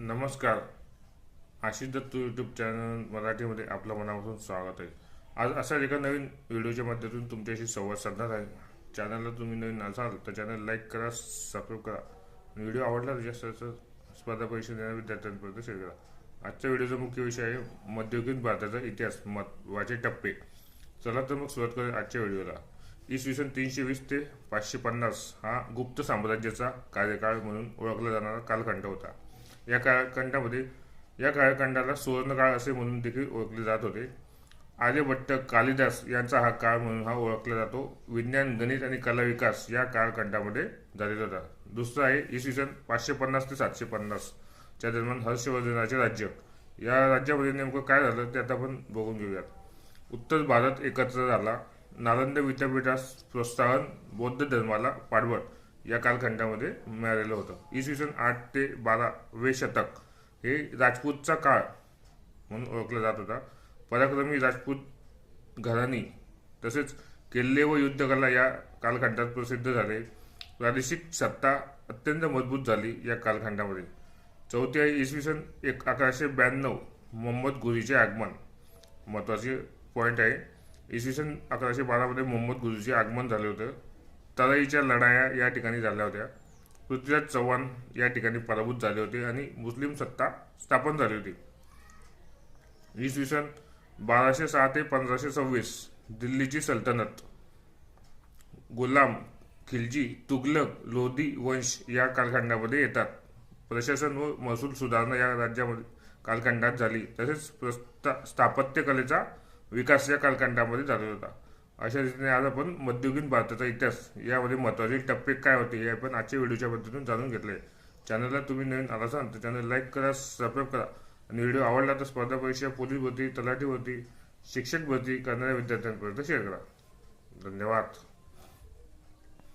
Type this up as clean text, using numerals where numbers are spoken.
नमस्कार. Ashish Datta YouTube channel मराठीमध्ये आपलं मनापासून स्वागत आहे. आज अशा एका नवीन व्हिडिओच्या माध्यमातून तुमच्याशी संवाद साधणार आहे. चॅनलला तुम्ही नवीन असाल तर चॅनल लाईक करा, सबस्क्राईब करा आणि व्हिडिओ आवडला तर जास्त स्पर्धा परीक्षा देणाऱ्या विद्यार्थ्यांपर्यंत शेअर करा. आजच्या व्हिडिओचा मुख्य विषय आहे मध्ययुगीन भारताचा इतिहास, महत्त्वाचे टप्पे. चला तर मग सुरुवात करूया आजच्या व्हिडिओला. इसवी सन 320 ते 550 हा गुप्त साम्राज्याचा कार्यकाळ म्हणून ओळखला जाणारा कालखंड होता. या कालखंडाला सुवर्णकाळ असे म्हणून देखील ओळखले जात होते. आर्यभट्ट, कालिदास यांचा हा काळ म्हणून ओळखला जातो. विज्ञान, गणित आणि कला विकास या कालखंडामध्ये झालेला होता. दुसरा आहे इसवी सन 550 ते 750 च्या दरम्यान हर्षवर्धनाचे राज्य. या राज्यामध्ये नेमकं काय झालं ते आता आपण बघून घेऊयात. उत्तर भारत एकत्र झाला. नालंदा विद्यापीठास प्रोत्साहन, बौद्ध धर्माला पाठबळ या कालखंडामध्ये मिळालेलं होतं. इसवी सन 8 ते 12वे शतक हे राजपूतचा काळ म्हणून ओळखला जात होता. पराक्रमी राजपूत घराणी तसेच किल्ले व युद्धकला या कालखंडात प्रसिद्ध झाले. प्रादेशिक सत्ता अत्यंत मजबूत झाली या कालखंडामध्ये. चौथी आहे इसवी सन 1192 मोहम्मद घुरीचे आगमन. महत्त्वाचे पॉईंट आहे. इसवी सन 1112 मध्ये मोहम्मद घुरीचे आगमन झाले होते. तराईच्या लढाया या ठिकाणी झाल्या होत्या. पृथ्वीराज चव्हाण या ठिकाणी पराभूत झाले होते आणि मुस्लिम सत्ता स्थापन झाली होती. इसवी सन 1206 ते 1526 दिल्लीची सल्तनत. गुलाम, खिलजी, तुघलक, लोधी वंश या कालखंडामध्ये येतात. प्रशासन व महसूल सुधारणा या राज्यामध्ये कालखंडात झाली. तसेच स्थापत्य कलेचा विकास या कालखंडामध्ये झालेला होता. अशा रीतीने आज आपण मध्ययुगीन भारताचा इतिहास यामध्ये महत्त्वाचे टप्पे काय होते हे आपण आजच्या व्हिडिओच्या पद्धतीतून जाणून घेतले. चॅनलला तुम्ही नवीन आला असाल तर चॅनल लाईक करा, सबस्क्राईब करा आणि व्हिडिओ आवडला तर स्पर्धा परीक्षा, पोलीस भरती, तलाठी भरती, शिक्षक भरती करणाऱ्या विद्यार्थ्यांपर्यंत शेअर करा. धन्यवाद.